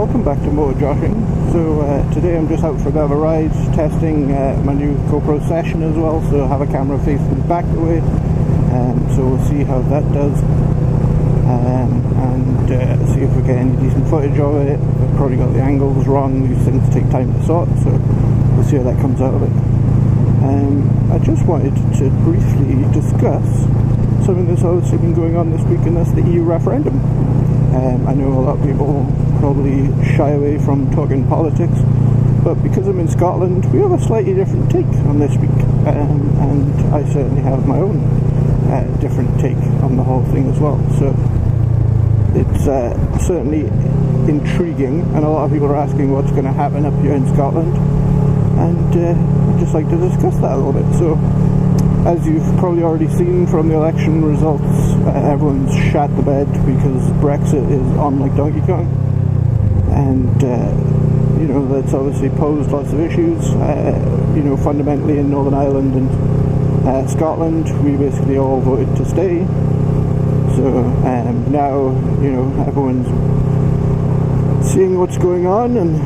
welcome back to Moto Joshing. So today I'm just out for a bit of a ride, testing my new GoPro Session as well, so I have a camera facing back the way, so we'll see how that does, and see if we get any decent footage of it. I've probably got the angles wrong, these things take time to sort, so we'll see how that comes out of it. I just wanted to briefly discuss something that's obviously been going on this week, and that's the EU Referendum. I know a lot of people probably shy away from talking politics, but because I'm in Scotland, we have a slightly different take on this week, and I certainly have my own different take on the whole thing as well. So it's certainly intriguing, and a lot of people are asking what's going to happen up here in Scotland, and I'd just like to discuss that a little bit. So, as you've probably already seen from the election results, everyone's shat the bed because Brexit is on like Donkey Kong, and you know, that's obviously posed lots of issues. You know, fundamentally in Northern Ireland and Scotland, we basically all voted to stay. So now, you know, everyone's seeing what's going on and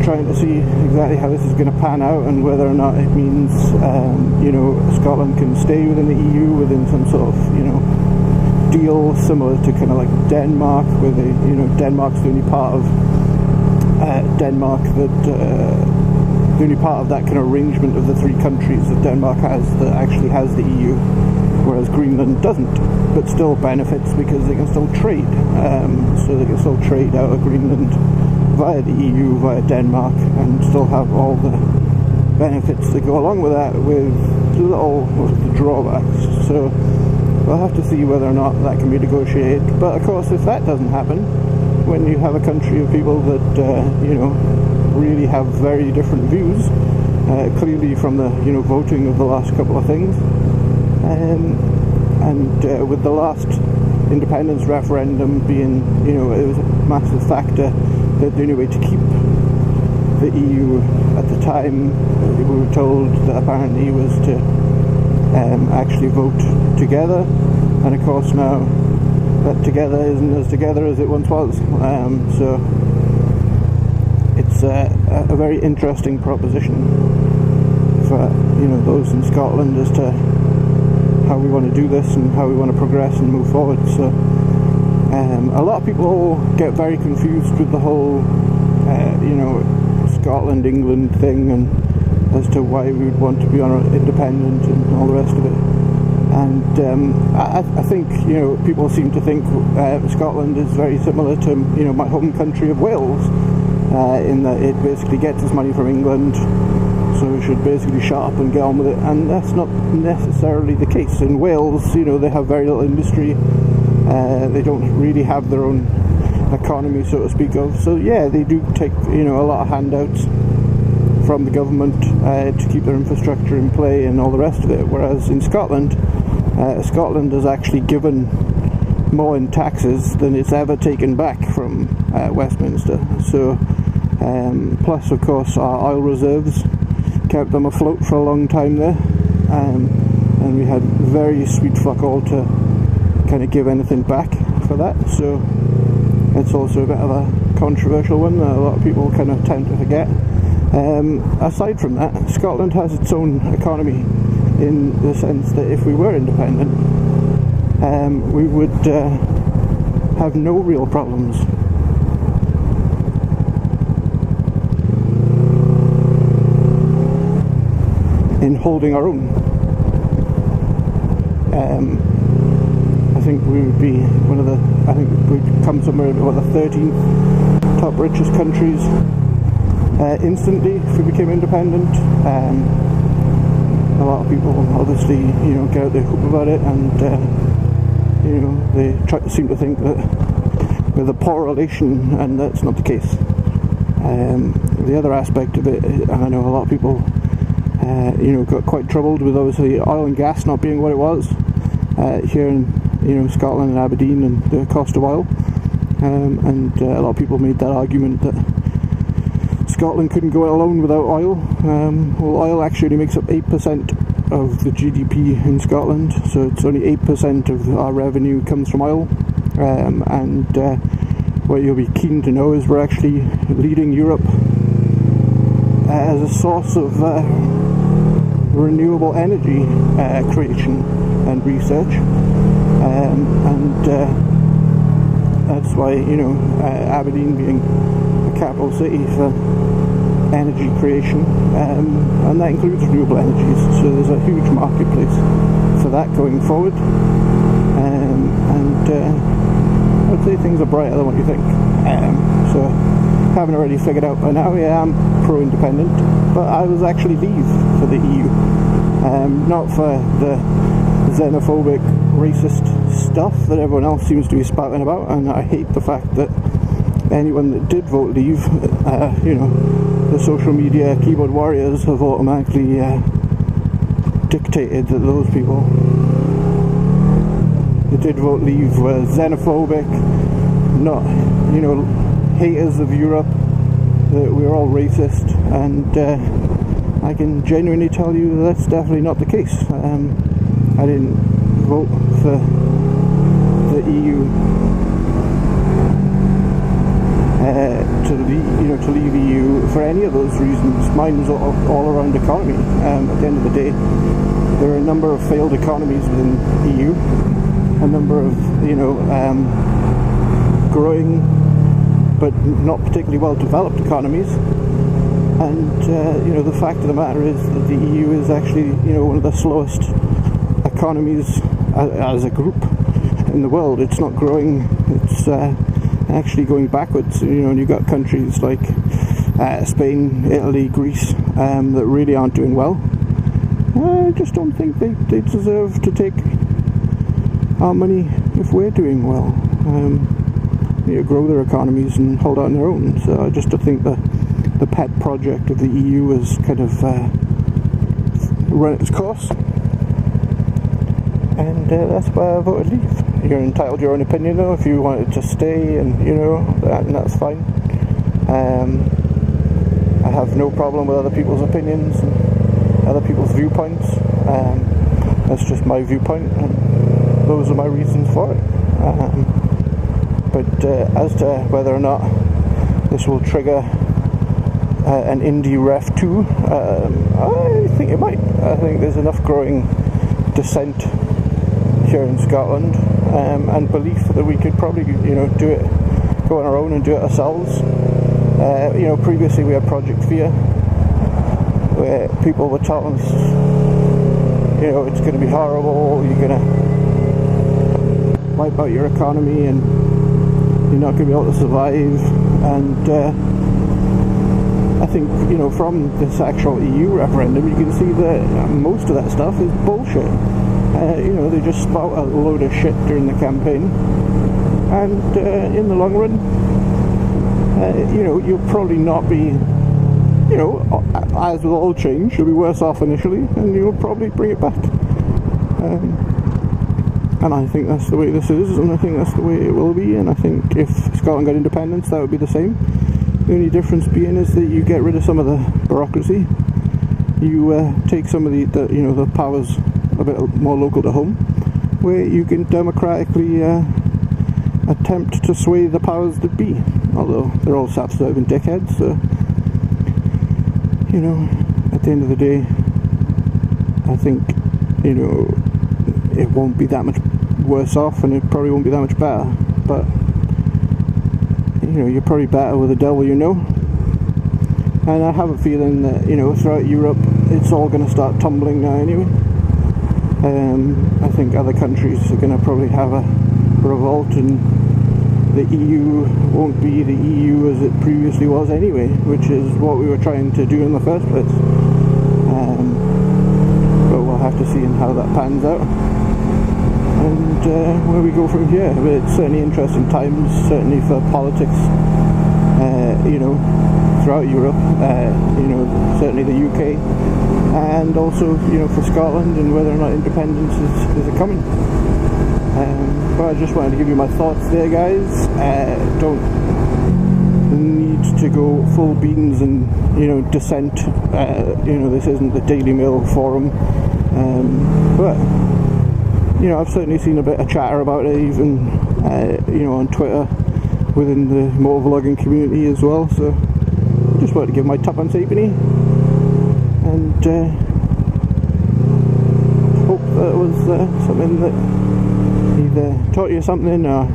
trying to see exactly how this is going to pan out, and whether or not it means you know, Scotland can stay within the EU within some sort of, you know, deal similar to kind of like Denmark, where they, you know, Denmark's the only part of the only part of that kind of arrangement of the three countries that Denmark has that actually has the EU, whereas Greenland doesn't, but still benefits because they can still trade. So they can still trade out of Greenland via the EU, via Denmark, and still have all the benefits that go along with that, with little the drawbacks. So we'll have to see whether or not that can be negotiated. But of course, if that doesn't happen, when you have a country of people that you know, really have very different views, clearly from the, you know, voting of the last couple of things, and with the last independence referendum being, you know, it was a massive factor that the only way to keep the EU at the time, we were told that apparently was to actually vote together, and of course now that together isn't as together as it once was. So it's a very interesting proposition for, you know, those in Scotland as to how we want to do this and how we want to progress and move forward. So a lot of people get very confused with the whole you know, Scotland England thing, and as to why we would want to be independent and all the rest of it. And I think, you know, people seem to think Scotland is very similar to, you know, my home country of Wales, in that it basically gets its money from England, so we should basically shut up and get on with it. And that's not necessarily the case. In Wales, you know, they have very little industry, they don't really have their own economy, so to speak of. So yeah, they do take, you know, a lot of handouts from the government to keep their infrastructure in play and all the rest of it, whereas in Scotland, Scotland has actually given more in taxes than it's ever taken back from Westminster. So plus of course our oil reserves kept them afloat for a long time there, and we had very sweet fuck all to kind of give anything back for that. So it's also a bit of a controversial one that a lot of people kind of tend to forget. Aside from that, Scotland has its own economy, in the sense that if we were independent, we would have no real problems in holding our own. I think we would be one of the, I think we'd come somewhere about the 13th top richest countries instantly if we became independent. A lot of people obviously, you know, get out their hoop about it, and you know, they seem to think that we're the poor relation, and that's not the case. The other aspect of it, and I know a lot of people you know, got quite troubled with obviously oil and gas not being what it was here in, you know, Scotland and Aberdeen, and the cost of oil, and a lot of people made that argument that Scotland couldn't go it alone without oil. Well, oil actually makes up 8% of the GDP in Scotland, so it's only 8% of our revenue comes from oil, and what you'll be keen to know is we're actually leading Europe as a source of renewable energy creation and research, and that's why, you know, Aberdeen being a capital city for energy creation, and that includes renewable energies, so there's a huge marketplace for that going forward, and I'd say things are brighter than what you think. So haven't already figured out by now, yeah, I'm pro-independent, but I was actually leave for the EU, not for the xenophobic, racist stuff that everyone else seems to be spouting about, and I hate the fact that anyone that did vote leave, you know, the social media keyboard warriors have automatically dictated that those people that did vote leave were xenophobic, not, you know, haters of Europe, that we're all racist, and I can genuinely tell you that that's definitely not the case. I didn't vote for the EU to leave EU for any of those reasons. Mine was all around economy. At the end of the day, there are a number of failed economies within EU, a number of, you know, growing but not particularly well developed economies, and you know, the fact of the matter is that the EU is actually, you know, one of the slowest economies as a group in the world. It's not growing, it's actually going backwards, you know, and you've got countries like Spain, Italy, Greece that really aren't doing well. I just don't think they deserve to take our money if we're doing well. You know, grow their economies and hold on their own. So I just don't think the pet project of the EU has kind of run its course, and that's why I voted leave. You're entitled to your own opinion though. If you wanted to stay, and you know, that's fine. I have no problem with other people's opinions and other people's viewpoints. That's just my viewpoint, and those are my reasons for it. But as to whether or not this will trigger an Indy Ref 2, I think it might. I think there's enough growing dissent here in Scotland, and belief that we could probably, you know, do it, go on our own and do it ourselves. You know, previously we had Project Fear, where people were telling us, you know, it's going to be horrible, you're going to wipe out your economy and you're not going to be able to survive, and I think, you know, from this actual EU referendum you can see that most of that stuff is bullshit. You know, they just spout a load of shit during the campaign, and in the long run, you know, you'll probably not be, you know, as with all change, you'll be worse off initially, and you'll probably bring it back. And I think that's the way this is, and I think that's the way it will be, and I think if Scotland got independence, that would be the same. The only difference being is that you get rid of some of the bureaucracy, you take some of the you know, the powers a bit more local to home, where you can democratically attempt to sway the powers that be, although they're all self-serving dickheads, so, you know, at the end of the day, I think, you know, it won't be that much worse off, and it probably won't be that much better, but, you know, you're probably better with the devil you know, and I have a feeling that, you know, throughout Europe, it's all going to start tumbling now anyway. I think other countries are going to probably have a revolt, and the EU won't be the EU as it previously was anyway, which is what we were trying to do in the first place. But we'll have to see how that pans out, and where we go from here. But it's certainly interesting times, certainly for politics, you know, throughout Europe, you know, certainly the UK, and also, you know, for Scotland, and whether or not independence is coming. But I just wanted to give you my thoughts there, guys. Don't need to go full beans and, you know, dissent. You know, this isn't the Daily Mail forum, but, you know, I've certainly seen a bit of chatter about it, even, you know, on Twitter, within the motovlogging community as well. So I just wanted to give my tuppence halfpenny and hope that it was something that either taught you something or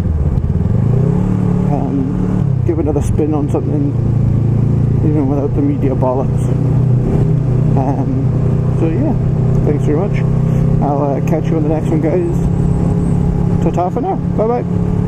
give another spin on something, even without the media bollocks. So yeah, thanks very much. I'll catch you on the next one, guys. Ta-ta for now. Bye bye.